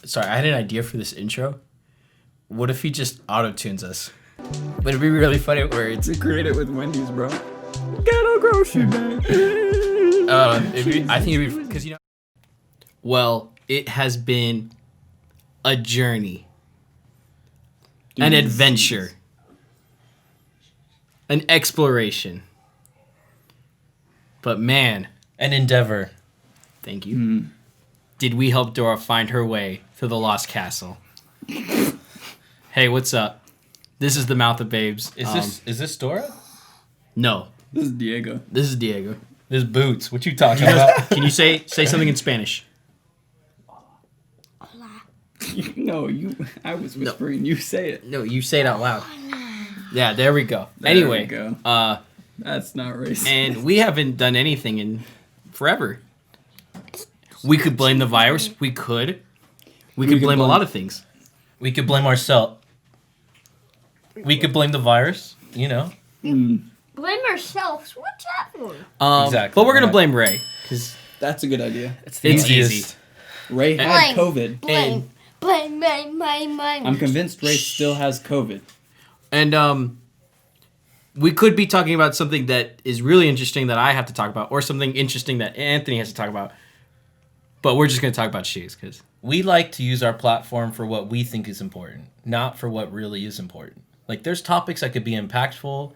Sorry, I had an idea for this intro. What if he just auto-tunes us? Would it be really funny where it's... Recreate it with Wendy's, bro. Ghetto grocery bag. I think it'd be... Because, you know... Well, it has been a journey. An adventure. An exploration. But man... An endeavor. Thank you. Did we help Dora find her way to the Lost Castle? Hey, what's up? This is the Mouth of Babes. Is this Dora? No. This is Diego. This is Diego. This is Boots. What you talking about? Can you say something in Spanish? No, I was whispering. You say it. No, you say it out loud. Yeah, there we go. There Anyway, we go. That's not racist. And we haven't done anything in forever. We could blame the virus. We could. We could blame a lot of things. We could blame ourselves. We could blame the virus, you know. Blame ourselves. What's happening? Exactly. But we're gonna blame Ray because That's a good idea. it's easiest. easy. Ray had COVID. Blame. I'm convinced Ray still has COVID. And we could be talking about something that is really interesting that I have to talk about, or something interesting that Anthony has to talk about. But we're just gonna talk about shoes because We like to use our platform for what we think is important, not for what really is important. Like, there's topics that could be impactful.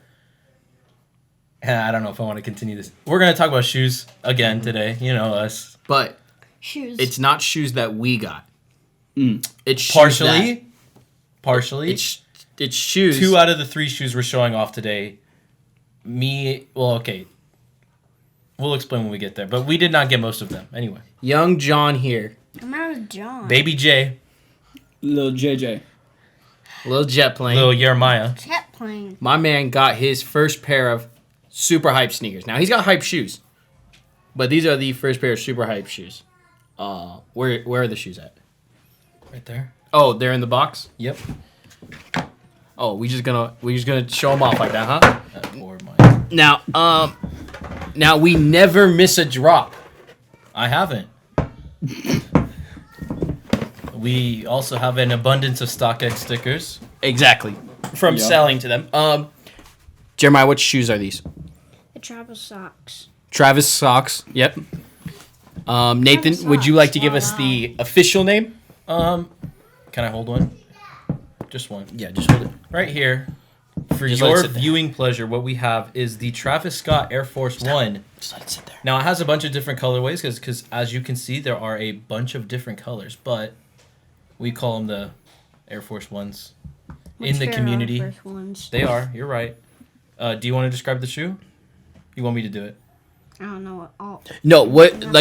And I don't know if I want to continue this. We're going to talk about shoes again today. You know us. but Shoes. it's not shoes that we got. It's shoes Partially. it's shoes. 2 out of the 3 shoes we're showing off today. Okay. We'll explain when we get there. But we did not get most of them. Anyway. Young John here. I'm out of John. Baby J. Lil JJ. Little jet plane. Little Jeremiah. Jet plane. My man got his first pair of super hype sneakers. Now, he's got hype shoes. But these are the first pair of super hype shoes. Where are the shoes at? Right there. Oh, they're in the box? Yep. Oh, we just gonna show them off like that, huh? That poor Maya. Now we never miss a drop. I haven't. We also have an abundance of StockX stickers. Exactly. From Yeah. selling to them. Jeremiah, what shoes are these? The travel socks. Travis socks. Yep. Nathan, Travis would you socks. like to give us the official name? Can I hold one? Just one. Yeah, just hold it. Right here. For Just let it your sit there. viewing pleasure, what we have is the Travis Scott Air Force One. Just let it sit there. Now, it has a bunch of different colorways because as you can see, there are a bunch of different colors, but we call them the Air Force Ones in the community. First ones. They are. You're right. Do you want to describe the shoe? You want me to do it? I don't know what all. No,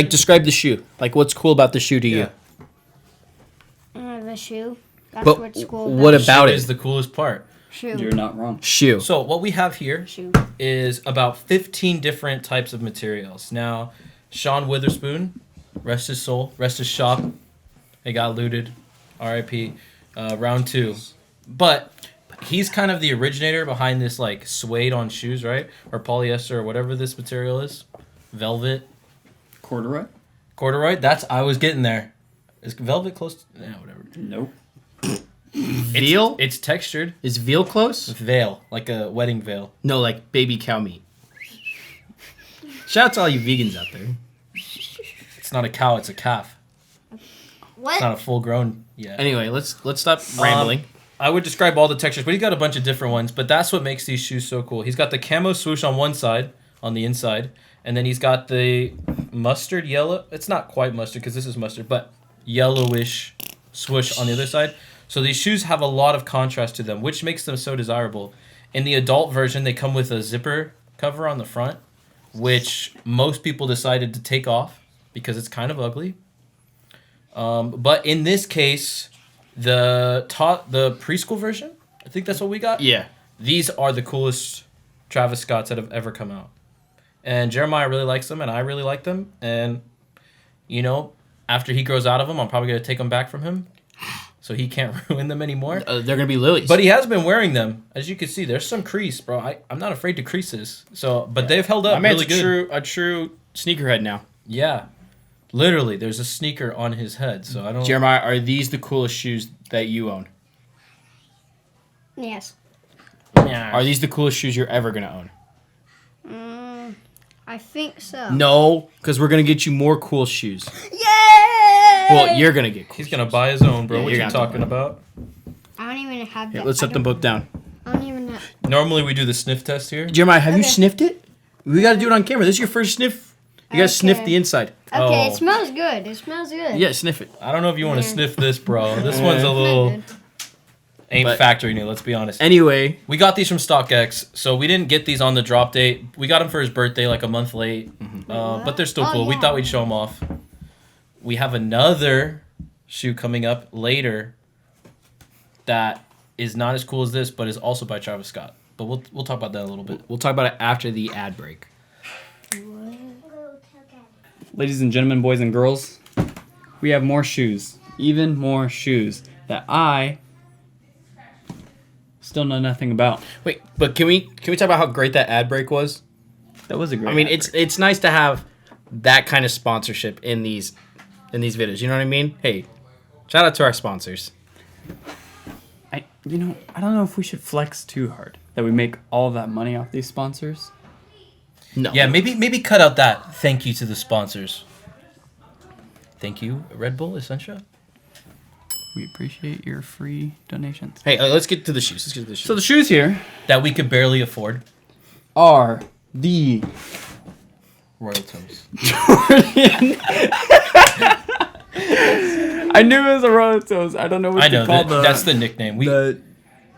describe the shoe. Like, what's cool about the shoe to you? The shoe. That's But what's cool. what about about Shoe it? is the coolest part. shoe? You're not wrong. Shoe. So what we have here Shoe. is about 15 different types of materials. Now, Sean Witherspoon, rest his soul, rest his shop. It got looted. R.I.P. Round 2. But he's kind of the originator behind this, like, suede on shoes, right? Or polyester or whatever this material is. Velvet. Corduroy? Corduroy. I was getting there. Is velvet close to... Yeah, whatever. Nope. Veal? It's textured. Is veal close? Veil. Like a wedding veil. No, like baby cow meat. Shout out to all you vegans out there. It's not a cow, it's a calf. What? It's not a full grown yet. Anyway, let's stop rambling. I would describe all the textures, but he's got a bunch of different ones. But that's what makes these shoes so cool. He's got the camo swoosh on one side, on the inside, and then he's got the mustard yellow. It's not quite mustard because this is mustard, but yellowish swoosh on the other side. So these shoes have a lot of contrast to them, which makes them so desirable. In the adult version, they come with a zipper cover on the front, which most people decided to take off because it's kind of ugly. But in this case, the preschool version, I think that's what we got. Yeah. These are the coolest Travis Scotts that have ever come out. And Jeremiah really likes them, and I really like them. And, you know, after he grows out of them, I'm probably going to take them back from him so he can't ruin them anymore. They're going to be lilies. But he has been wearing them. As you can see, there's some crease, bro. I'm not afraid to crease this. But they've held up My man's really good. a true sneakerhead now. Yeah. Literally, there's a sneaker on his head, so I don't... Jeremiah, are these the coolest shoes that you own? Yes. Are these the coolest shoes you're ever going to own? I think so. No, because we're going to get you more cool shoes. Yay! Well, you're going to get cool He's going to buy his own, bro. Yeah, What you're you gonna talking about? I don't even have that. Let's set them both down. I don't even know. Normally, we do the sniff test here. Jeremiah, have you Okay. sniffed it? We got to do it on camera. This is your first sniff. You got to sniff Okay. the inside. Okay, Oh. it smells good. It smells good. Yeah, sniff it. I don't know if you want to Yeah. sniff this, bro. This one's a little... Good. Ain't But- factory new, let's be honest. Anyway, We got these from StockX, so we didn't get these on the drop date. We got them for his birthday, like a month late. But they're still Oh, cool. We yeah. thought we'd show them off. We have another shoe coming up later that is not as cool as this, but is also by Travis Scott. But we'll talk about that a little bit. we'll talk about it after the ad break. Ladies and gentlemen, boys and girls, we have more shoes. Even more shoes that I still know nothing about. Wait, but can we talk about how great that ad break was? That was a great I mean, ad break. it's nice to have that kind of sponsorship in these videos. You know what I mean? Hey, shout out to our sponsors. I don't know if we should flex too hard that we make all that money off these sponsors. No. Yeah, maybe cut out that thank you to the sponsors. Thank you, Red Bull, Essentia. We appreciate your free donations. Hey, let's get to the shoes. Let's get to the shoes. So the shoes here That we could barely afford. are the Royal Toes. I knew it was a Royal Toes. I don't know what I to know, call the that's the nickname. the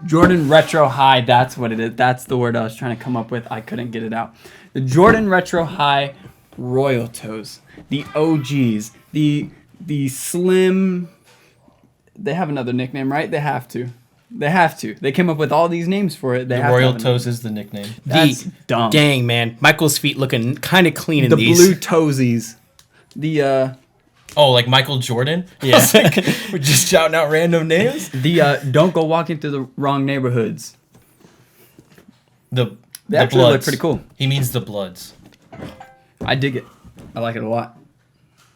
Jordan Retro High. That's what it is. That's the word I was trying to come up with. I couldn't get it out. The Jordan Retro High Royal Toes. The OGs. The slim. They have another nickname, right? They have to. They came up with all these names for it. They The have to Royal have a Toes is the nickname. That's the dumb. Dang, man. Michael's feet looking kind of clean in The these. blue toesies. The Oh, like Michael Jordan? Yeah. I was like, we're just shouting out random names. don't go walking through the wrong neighborhoods. They They actually look pretty cool. He means the Bloods. I dig it. I like it a lot.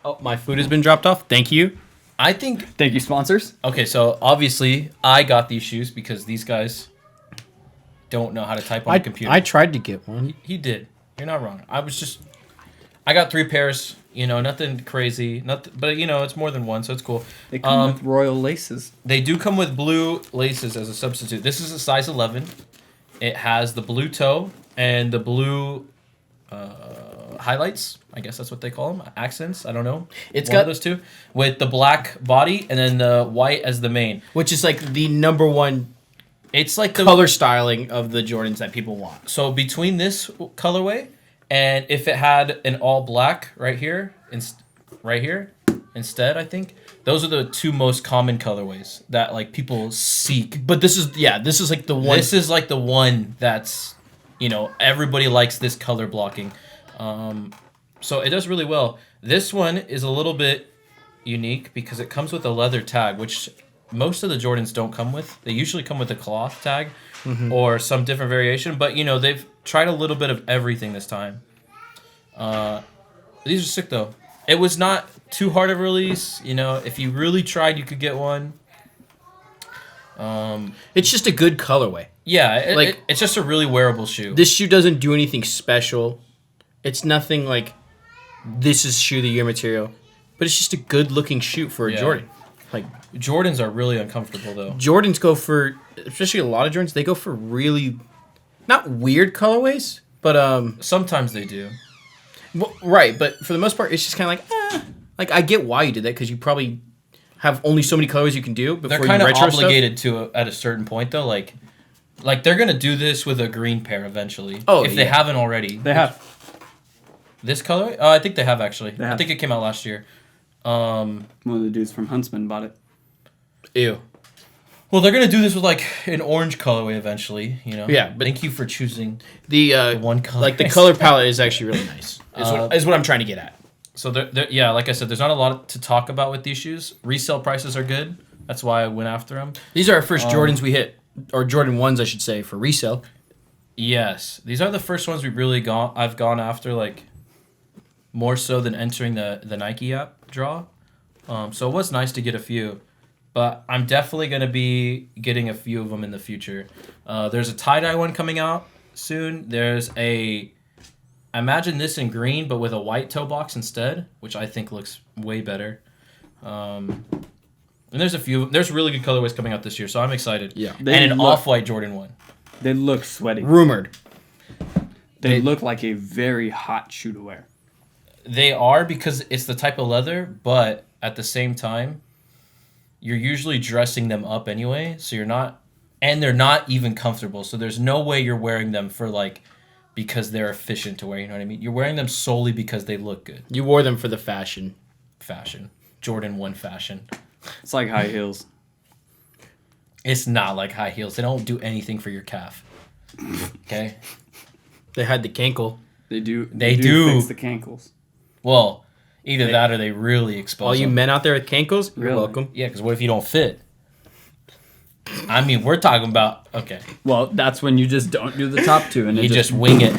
Oh, my food has been dropped off. Thank you. I think... Thank you, sponsors. Okay, so obviously I got these shoes because these guys don't know how to type on a computer. I tried to get one. He did. You're not wrong. I got 3 pairs. Nothing crazy. Nothing, but it's more than one, so it's cool. They come with royal laces. They do come with blue laces as a substitute. This is a size 11. It has the blue toe and the blue highlights. I guess that's what they call them. Accents. I don't know. It's One got of those two with the black body and then the white as the main. Which is like the number one It's like the color styling of the Jordans that people want. So between this colorway and if it had an all black right here, instead, I think those are the 2 most common colorways that like people seek. But this is like the one. This is like the one that's, everybody likes this color blocking. So it does really well. This one is a little bit unique because it comes with a leather tag, which most of the Jordans don't come with. They usually come with a cloth tag or some different variation. But, they've tried a little bit of everything this time. These are sick, though. It was not too hard of a release. If you really tried, you could get one. It's just a good colorway. Yeah, Like- it's just a really wearable shoe. This shoe doesn't do anything special. It's nothing like this is shoe of the year material, but it's just a good looking shoe for a Yeah. Jordan. Like Jordans are really uncomfortable, though. Jordans go for, especially a lot of Jordans, they go for really not weird colorways, but Sometimes they do. well, right. But for the most part, it's just kind of like like I get why you did that because you probably have only so many colors you can do before They're you kind of retro stuff. obligated to at a certain point, though. Like they're gonna do this with a green pair eventually. Oh, if they yeah. haven't already. They have. This color? I think they have actually. They have. I think it came out last year. One of the dudes from Huntsman bought it. Ew. Well, they're gonna do this with like an orange colorway eventually. Yeah, but- thank you for choosing. The one color. like the color palette is actually really nice. Is what I'm trying to get at. So yeah, like I said, there's not a lot to talk about with these shoes. Resale prices are good. That's why I went after them. These are our first Jordans we hit, or Jordan 1s, I should say, for resale. Yes, these are the first ones I've gone after like more so than entering the Nike app draw. So it was nice to get a few. But I'm definitely going to be getting a few of them in the future. There's a tie-dye one coming out soon. There's I imagine this in green, but with a white toe box instead, which I think looks way better. And there's really good colorways coming out this year, so I'm excited. Yeah. And an off-white Jordan 1. They look sweaty. Rumored. They look like a very hot shoe to wear. They are because it's the type of leather, but at the same time, you're usually dressing them up anyway, so you're not, and they're not even comfortable. So there's no way you're wearing them for because they're efficient to wear. You know what I mean? You're wearing them solely because they look good. You wore them for the fashion. Jordan 1 fashion. It's like high heels. It's not like high heels. They don't do anything for your calf. Okay. They had the cankle. They do. They do fix the cankles. Well, either that or they really expose All you them. men out there with cankles, you're Really? welcome. Yeah, because what if you don't fit? I mean, we're talking about Well, that's when you just don't do the top two, and you just wing it.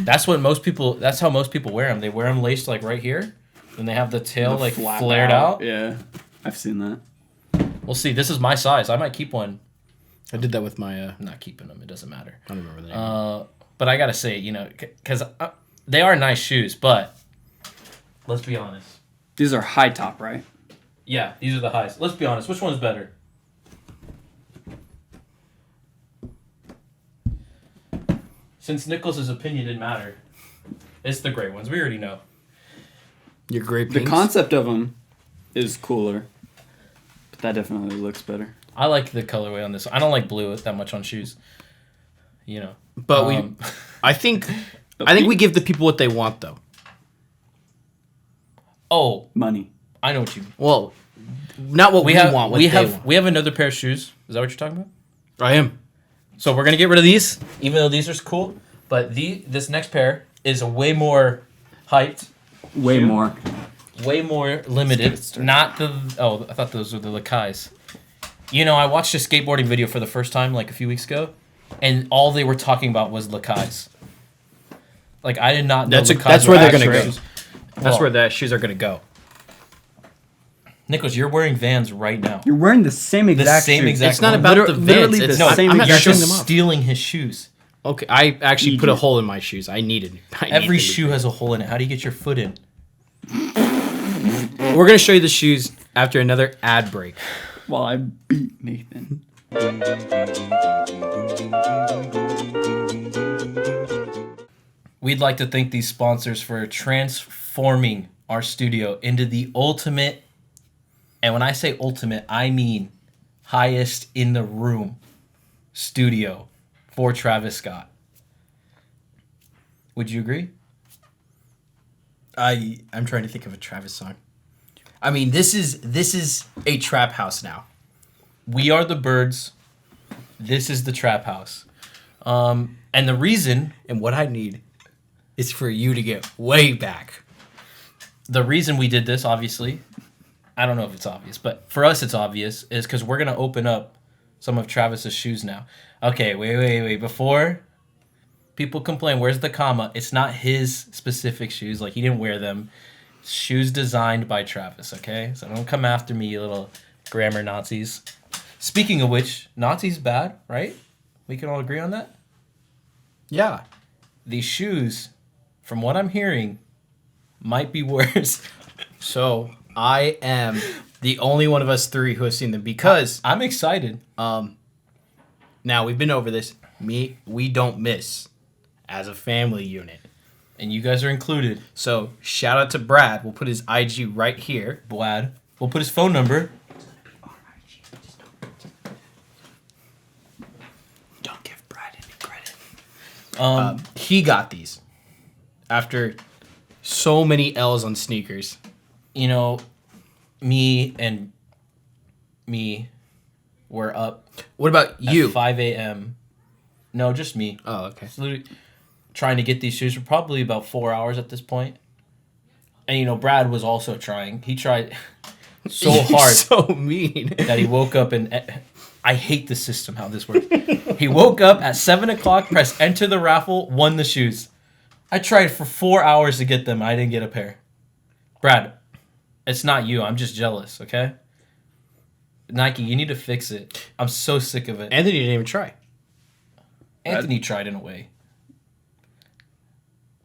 That's how most people wear them. They wear them laced right here, and they have the tail flap flared out. Yeah, I've seen that. We'll see. This is my size. I might keep one. I did that with my. I'm not keeping them. It doesn't matter. I don't remember the name. But I gotta say, because they are nice shoes, but let's be honest. These are high top, right? Yeah, these are the highs. Let's be honest. Which one's better? Since Nicholas's opinion didn't matter, it's the gray ones. We already know. Your gray The pinks. concept of them is cooler, but that definitely looks better. I like the colorway on this. I don't like blue that much on shoes. But I think we give the people what they want though. Oh, Money. I know what you mean. Well, not what we want. What we they have want. we have another pair of shoes. Is that what you're talking about? I am. So we're gonna get rid of these, even though these are cool. But this next pair is a way more hyped, Way more. way more limited. Not the I thought those were the Lakais. I watched a skateboarding video for the first time a few weeks ago, and all they were talking about was Lakais. I did not know That's Lakais where were they're gonna actual go. shoes. That's where the shoes are gonna go. Nicholas, you're wearing Vans right now. You're wearing the same exact same shoes. exact It's not one. about the literally Vans. the It's same I'm not You're exact showing just them off. stealing his shoes. Okay, I actually put a Idiot. hole in my shoes. I needed. Every shoe has a hole in it. How do you get your foot in? We're gonna show you the shoes after another ad break. While I beat Nathan. We'd like to thank these sponsors for transforming our studio into the ultimate, and when I say ultimate, I mean highest in the room studio for Travis Scott. Would you agree? I'm trying to think of a Travis song. I mean, this is a trap house now. We are the birds. This is the trap house. And the reason And what I need is for you to get way back. the reason we did this, obviously, I don't know if it's obvious, but for us it's obvious, is because we're going to open up some of Travis's shoes now. Okay, wait. Before people complain, where's the comma? It's not his specific shoes. He didn't wear them. Shoes designed by Travis, okay? So don't come after me, you little grammar Nazis. Speaking of which, Nazis bad, right? We can all agree on that? Yeah. These shoes, from what I'm hearing, might be worse. So I am the only one of us three who has seen them because I'm excited. now we've been over this. We don't miss as a family unit. And you guys are included. So shout out to Brad. We'll put his IG right here. Blad. We'll put his phone number. Don't give Brad any credit. He got these after so many L's on sneakers. Me and me were up What about you? at 5 a.m. No, just me. Oh, okay. Just literally trying to get these shoes for probably about 4 hours at this point. And, Brad was also trying. He tried so hard So mean. that he woke up and... I hate the system, how this works. He woke up at 7 o'clock, pressed enter the raffle, won the shoes. I tried for 4 hours to get them. I didn't get a pair. Brad, it's not you. I'm just jealous, okay? Nike, you need to fix it. I'm so sick of it. Anthony didn't even try. Anthony tried in a way.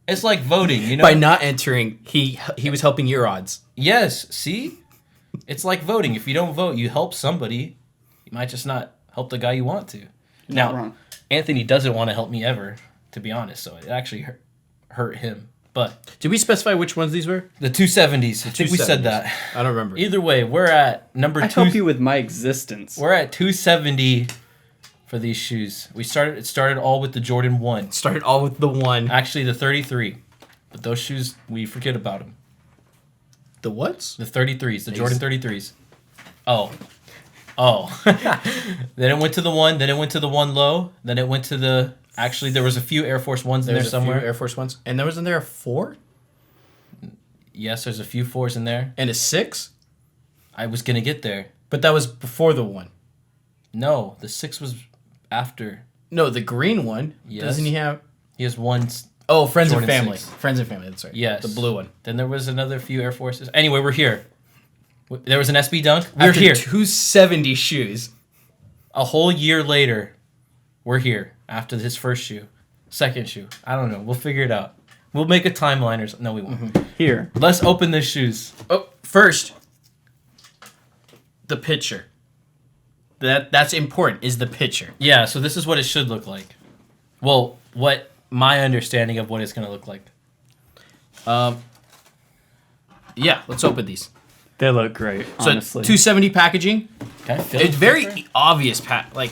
It's like voting, you know? By not entering, he was helping your odds. Yes, see? It's like voting. If you don't vote, you help somebody. You might just not help the guy you want to. Not Now, wrong. Anthony doesn't want to help me ever, to be honest, so it actually hurt him. But Did we specify which ones these were? the 270s, I think we said 270s. that. I don't remember. Either way, we're at number I two. help you with my existence. We're at 270 for these shoes. It started all with the Jordan 1. Started all with the one. Actually, the 33. But those shoes, we forget about them. The what? The 33s, the Nice. Jordan 33s. Oh. Then it went to the 1, then it went to the 1 low, then it went to the... Actually, there was a few Air Force 1s in there There's a somewhere. few Air Force Ones. And there wasn't there a 4? Yes, there's a few 4s in there. And a 6? I was going to get there. But that was before the 1. No, the 6 was after. No, the green one. Yes. Doesn't he have... He has ones. Oh, Friends Jordan and Family. 6. Friends and Family, that's right. Yes. The blue one. Then there was another few Air Forces. Anyway, we're here. There was an SB Dunk. We're After here. 270 shoes. A whole year later, we're here after his first shoe. Second shoe. I don't know. We'll figure it out. We'll make a timeline or something. No, we won't. Here. Let's open the shoes. Oh, first, the picture. That's important, is the picture. Yeah, so this is what it should look like. Well, what my understanding of what it's going to look like. Yeah, let's open these. They look great, So honestly. 270 packaging. Okay, It's very obvious, like,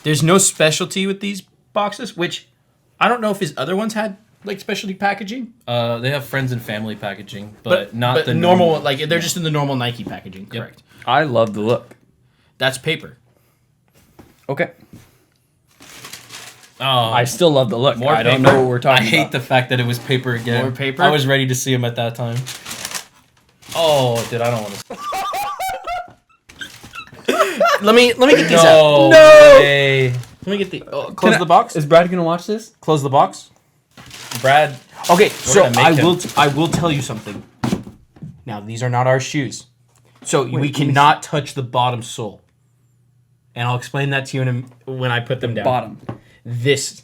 there's no specialty with these boxes, which I don't know if his other ones had, like, specialty packaging. They have friends and family packaging, but not the normal, like, they're just in the normal Nike packaging, correct. I love the look. That's paper. Okay. Oh, I still love the look. More I don't paper? know what we're talking I hate about. the fact that it was paper again. More paper? I was ready to see him at that time. Oh, dude, I don't want to. Let me get these No out. way. Let me get the close the box. Is Brad gonna watch this? Close the box. Brad. Okay, so gonna make I will tell you something. Now these are not our shoes, so we let me cannot touch the bottom sole. And I'll explain that to you when I put them down. Bottom. This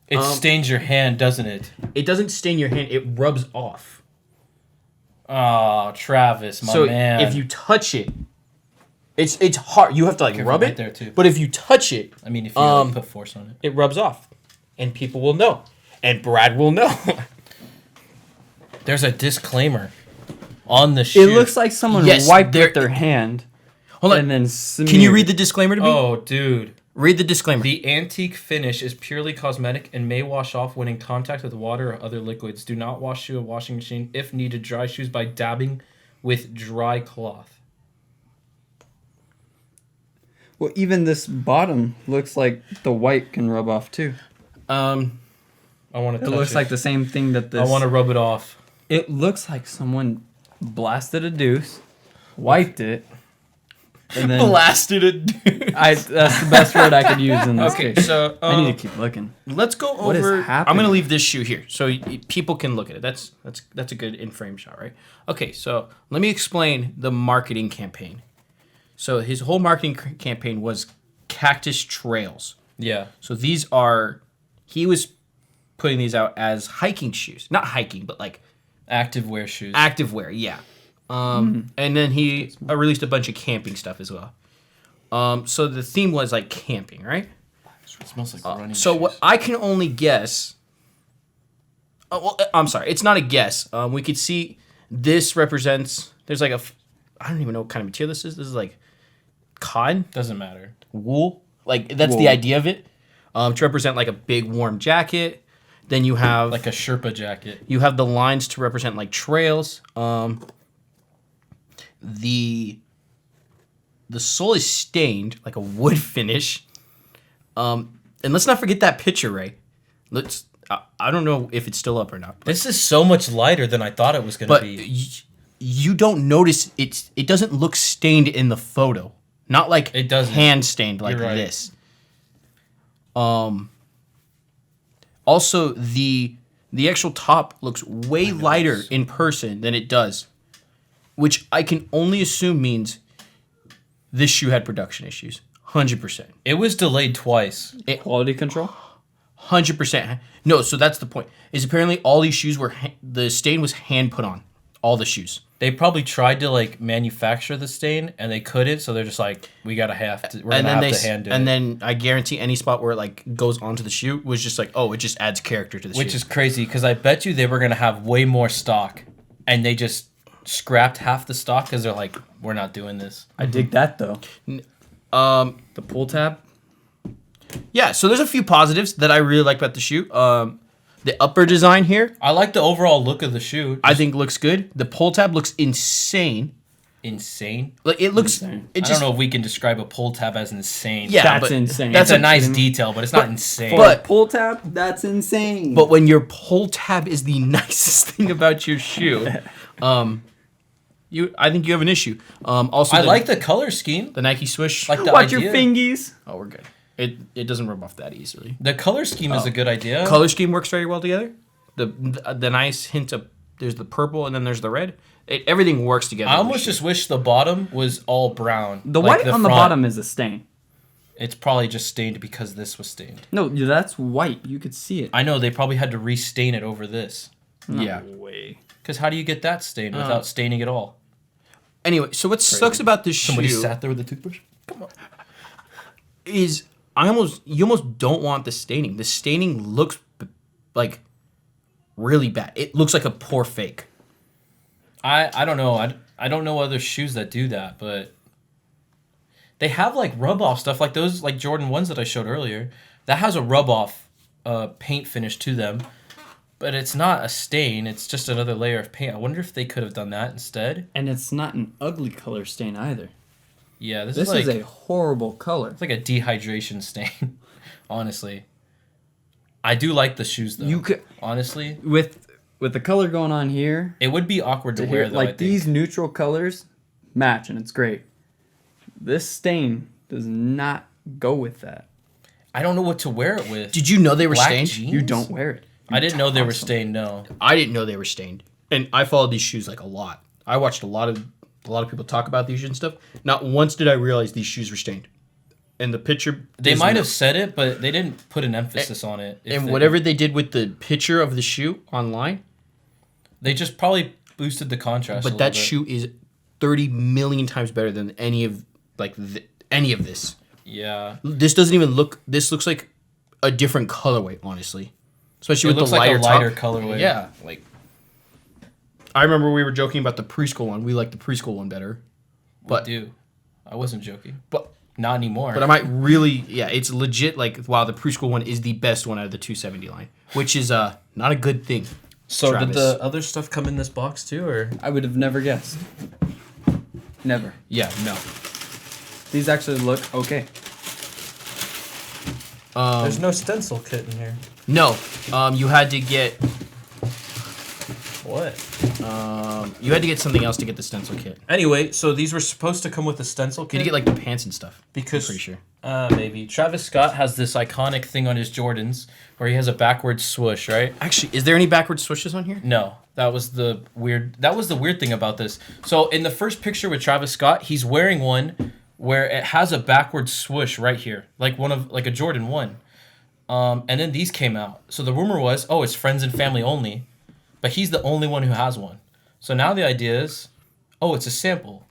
It stains your hand, doesn't it? it doesn't stain your hand; it rubs off. Oh, Travis, my so man. if you touch it, it's hard. You have to like Careful rub right it there, too. But if you touch it, I mean, if you like, put force on it. it rubs off, and people will know, and Brad will know. There's a disclaimer on the shoe. It looks like someone Yes, wiped there- with their hand Hold on. and then Can you read the disclaimer to me? Oh, dude. Read the disclaimer. The antique finish is purely cosmetic and may wash off when in contact with water or other liquids. Do not wash shoe in a washing machine. If needed, dry shoes by dabbing with dry cloth. Well, even this bottom looks like the white can rub off too. I want to. It looks like the same thing that this. I want to rub it off. It looks like someone blasted a deuce, wiped it, and then blasted it. that's the best word I could use in this Okay, case. so I need to keep looking. let's go What is over. I'm happening? gonna leave this shoe here so people can look at it. That's a good in frame shot, right? Okay, so let me explain the marketing campaign. So his whole marketing campaign was Cactus Trails. Yeah. So he was putting these out as hiking shoes, not hiking, but like Active wear shoes. active wear, yeah. And then he released a bunch of camping stuff as well. So the theme was like camping, right? It smells like running So shoes. what I can only guess. I'm sorry, it's not a guess. We could see this represents. There's like I don't even know what kind of material this is. This is like cotton, Doesn't matter. wool. Like that's the Wool. idea of it. To represent like a big warm jacket. Then you have Like a Sherpa jacket. you have the lines to represent like trails. The sole is stained like a wood finish. And let's not forget that picture, Ray. I don't know if it's still up or not, This is so much lighter than I thought it was going to but be. you don't notice it doesn't look stained in the photo. Not like It doesn't. hand stained like You're right. this. Also the actual top looks way lighter in person than it does, which I can only assume means this shoe had production issues. 100%. It was delayed twice. Quality control? 100%. No, so that's the point. Is apparently all these shoes were the stain was hand put on. All the shoes. They probably tried to like manufacture the stain and they couldn't, so they're just like, we're gonna have to hand do it. And then I guarantee any spot where it like goes onto the shoe was just like, oh, it just adds character to the shoe. Which is crazy because I bet you they were gonna have way more stock, and they just scrapped half the stock because they're like, we're not doing this. I dig that though. The pull tab. Yeah, so there's a few positives that I really like about the shoe. The upper design here, I like the overall look of the shoe. I think looks good. The pull tab looks insane. Insane. Like it looks. Insane. It I just don't know if we can describe a pull tab as insane. Yeah, That's but insane. That's It's a nice kidding me? detail, but it's not insane. But- pull tab, that's insane. But when your pull tab is the nicest thing about your shoe, I think you have an issue. Also, I like the color scheme. the Nike swoosh. Like the watch idea. your fingies. Oh, we're good. It doesn't rub off that easily. The color scheme is a good idea. Color scheme works very well together. The nice hint of there's the purple and then there's the red. Everything works together. I almost just wish the bottom was all brown. The like white on the front. bottom is a stain. It's probably just stained because this was stained. No, that's white. You could see it. I know they probably had to restain it over this. Yeah. Way. Because how do you get that stained without staining it all? Anyway, so what sucks about this Somebody shoe sat there with a toothbrush. is you almost don't want the staining. The staining looks like really bad. It looks like a poor fake. I don't know. I don't know other shoes that do that, but they have like rub off stuff like those like Jordan 1s that I showed earlier. That has a rub off paint finish to them, but it's not a stain. It's just another layer of paint. I wonder if they could have done that instead. And it's not an ugly color stain either. Yeah, this This is like is a horrible color. it's like a dehydration stain. Honestly, I do like the shoes though. You could honestly, with the color going on here. it would be awkward to to wear here, though. I like think. these neutral colors match and it's great. This stain does not go with that. I don't know what to wear it with. Did you know they were Black stained? jeans? You don't wear it. I didn't know they were Awesome. stained. No. I didn't know they were stained, and I followed these shoes like a lot. I watched a lot of people talk about these and stuff. Not once did I realize these shoes were stained. And the picture They is might no- have said it, but they didn't put an emphasis on it. If And they- whatever they did with the picture of the shoe online, they just probably boosted the contrast. but that shoe is 30 million times better than any of any of this. yeah, This doesn't even look. This looks like a different colorway, honestly. Especially it with looks the like lighter a lighter top. colorway. Yeah, like I remember we were joking about the preschool one. We like the preschool one better, but do I wasn't joking. but Not anymore. but I might really it's legit. Like wow, the preschool one is the best one out of the 270 line, which is not a good thing. so Travis. did the other stuff come in this box too, or I would have never guessed. Never. Yeah, no. These actually look okay. there's no stencil kit in here? No, you had to get What? you had to get something else to get the stencil kit. Anyway, so these were supposed to come with a stencil You kit. had to get like the pants and stuff. Because I'm pretty sure. maybe Travis Scott has this iconic thing on his Jordans where he has a backwards swoosh, right? Actually, is there any backward swooshes on here? No, that was the weird thing about this. So in the first picture with Travis Scott, he's wearing one where it has a backward swoosh right here, like a Jordan 1. And then these came out. So the rumor was, oh, it's friends and family only, but he's the only one who has one. So now the idea is, oh, it's a sample.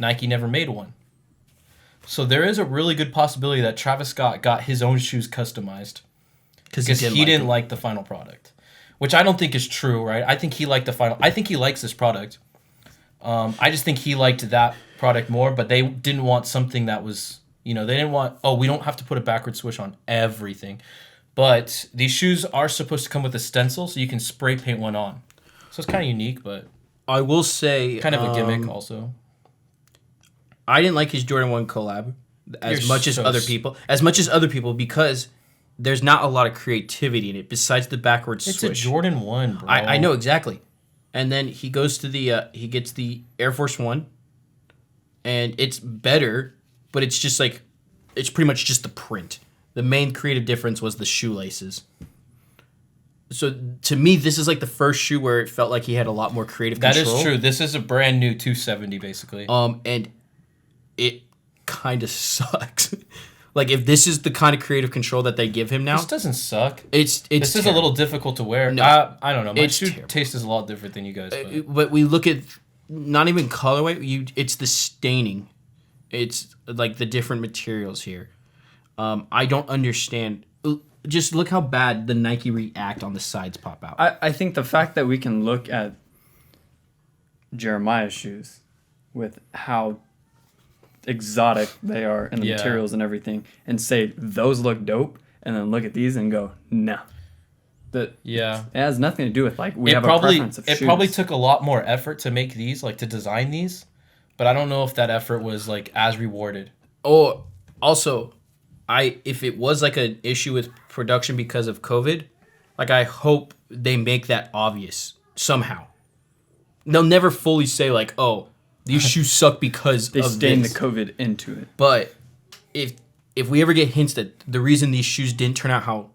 Nike never made one. So there is a really good possibility that Travis Scott got his own shoes customized because he didn't like the final product, which I don't think is true, right? I think he liked the final. I think he likes this product. I just think he liked that product more, but they didn't want something that was, they didn't want, oh, we don't have to put a backward swoosh on everything. But these shoes are supposed to come with a stencil, so you can spray paint one on. So it's kind of unique, but I will say kind of a gimmick also. I didn't like his Jordan 1 collab as You're much as so other people. As much as other people because there's not a lot of creativity in it besides the backwards It's swoosh. a Jordan 1, bro. I know exactly. And then he goes to the he gets the Air Force 1 and it's better, but it's just like it's pretty much just the print. The main creative difference was the shoelaces. So to me, this is like the first shoe where it felt like he had a lot more creative That control. is true. This is a brand new 270, basically. And it kind of sucks. Like if this is the kind of creative control that they give him now, This doesn't suck. it's This is a terrible. little difficult to wear. No. I don't know. My It's shoe terrible. taste is a lot different than you guys. But. But we look at not even colorway. It's the staining. It's like the different materials here. I don't understand. Just look how bad the Nike React on the sides pop out. I think the fact that we can look at Jeremiah's shoes with how exotic they are and the Yeah. materials and everything and say those look dope and then look at these and go, no. That Yeah. it has nothing to do with like we It have probably a preference of it shoes. probably took a lot more effort to make these, like to design these, but I don't know if that effort was like as rewarded. Oh, also, if it was like an issue with production because of COVID, like I hope they make that obvious somehow. They'll never fully say like, "Oh, these shoes suck because they of stain the this." COVID into it. But if we ever get hints that the reason these shoes didn't turn out how,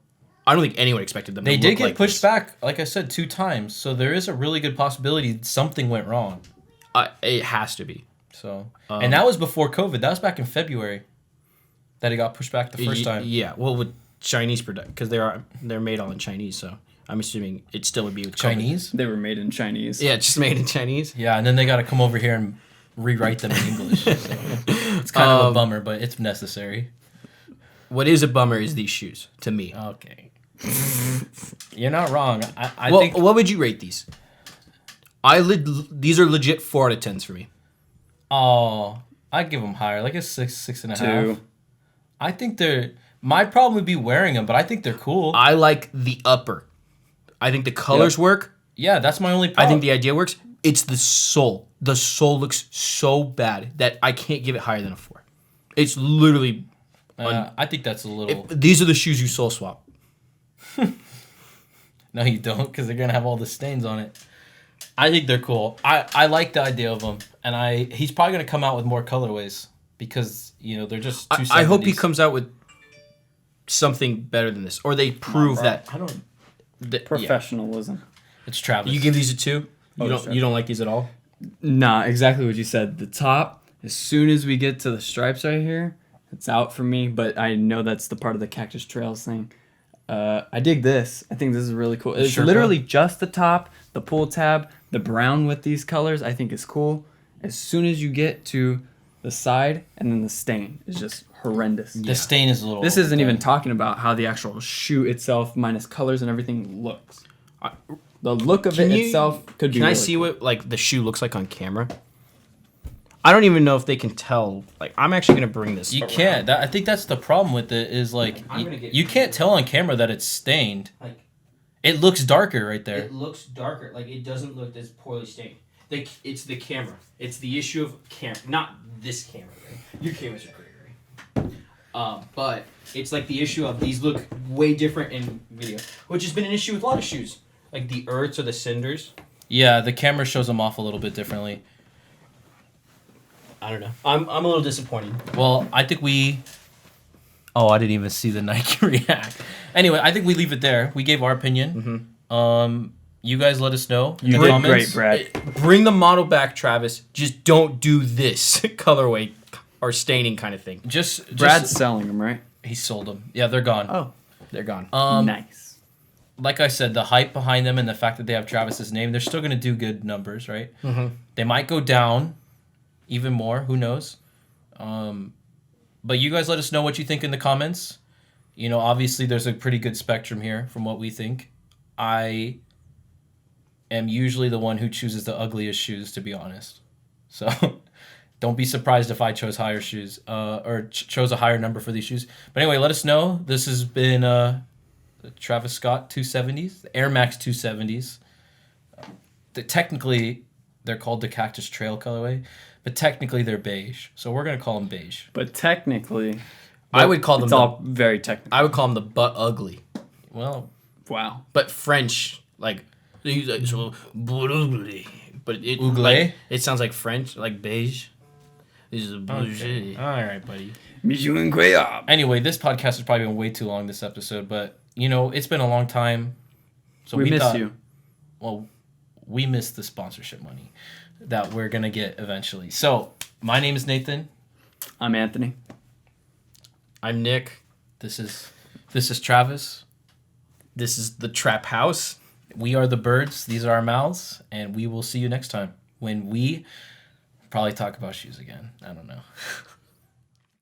I don't think anyone expected them. They to did look get like pushed this. back, like I said, 2 times, so there is a really good possibility something went wrong. It has to be. So, and that was before COVID. That was back in February that it got pushed back the first time. Yeah, well, with Chinese product because they're made all in Chinese, so I'm assuming it still would be with COVID. Chinese? They were made in Chinese. Yeah, it's just made in Chinese. Yeah, and then they got to come over here and rewrite them in English. So it's kind of a bummer, but it's necessary. What is a bummer is these shoes to me. Okay. You're not wrong. I Well, think. what would you rate these? These are legit 4 out of 10s for me. Oh, I'd give them higher, like a 6.5. 2. I think they're. My problem would be wearing them, but I think they're cool. I like the upper. I think the colors work. Yeah, that's my only I problem. think the idea works. It's the sole. The sole looks so bad that I can't give it higher than a 4. It's literally. I think that's a little. These are the shoes you sole swap. No, you don't, because they're gonna have all the stains on it. I think they're cool. I like the idea of them, and he's probably gonna come out with more colorways because they're just. I hope he 270s. comes out with something better than this, or they prove that. I don't. Yeah. Professionalism. It's Travis. You give these a 2. You Oh, don't. sure. You don't like these at all. Nah, exactly what you said. The top, as soon as we get to the stripes right here, it's out for me, but I know that's the part of the Cactus Trails thing. I dig this. I think this is really cool. It's Sherpa? literally just the top, the pull tab, the brown with these colors, I think is cool. As soon as you get to the side, and then the stain is just horrendous. The stain is a little. This isn't even talking about how the actual shoe itself, minus colors and everything, looks. The look of it itself could be Can I really see cool. what like the shoe looks like on camera? I don't even know if they can tell. Like, I'm actually gonna bring this. You around. can't. I think that's the problem with it. Is like I'm gonna get- you can't tell on camera that it's stained. Like, It looks darker right there. it looks darker. Like it doesn't look as poorly stained. It's the camera. It's the issue of camera, not this camera. Right? Your cameras are great, right? But it's like the issue of these look way different in video, which has been an issue with a lot of shoes, like the Earths or the Cinders. Yeah, the camera shows them off a little bit differently. I don't know. I'm a little disappointed. Well, I think we. Oh, I didn't even see the Nike React. Anyway, I think we leave it there. We gave our opinion. You guys let us know. in You the did comments. great, Brad. Bring the model back, Travis. Just don't do this colorway or staining kind of thing. Just Brad's selling them, right? he sold them. Yeah, they're gone. Oh, they're gone. Nice. Like I said, the hype behind them and the fact that they have Travis's name, they're still going to do good numbers, right? Mm-hmm. They might go down even more. Who knows? But you guys let us know what you think in the comments. Obviously there's a pretty good spectrum here from what we think. I am usually the one who chooses the ugliest shoes, to be honest. So don't be surprised if I chose higher shoes or chose a higher number for these shoes. But anyway, let us know. This has been the Travis Scott 270s, the Air Max 270s. Technically, they're called the Cactus Trail colorway, but technically they're beige. So we're going to call them beige. But technically, I would call them. it's all very technical. I would call them the butt ugly, Well, Wow. but French like. He's like so butt ugly, but it Ugly? like, it sounds like French, like beige. This is a bullshit. all right, buddy. Bijou incroyable. Anyway, this podcast has probably been way too long this episode, but it's been a long time. So we miss thought, you. well, we missed the sponsorship money that we're gonna get eventually. So my name is Nathan. I'm Anthony. I'm Nick. This is Travis. This is the Trap House. We are the birds. These are our mouths, and we will see you next time when we probably talk about shoes again. I don't know.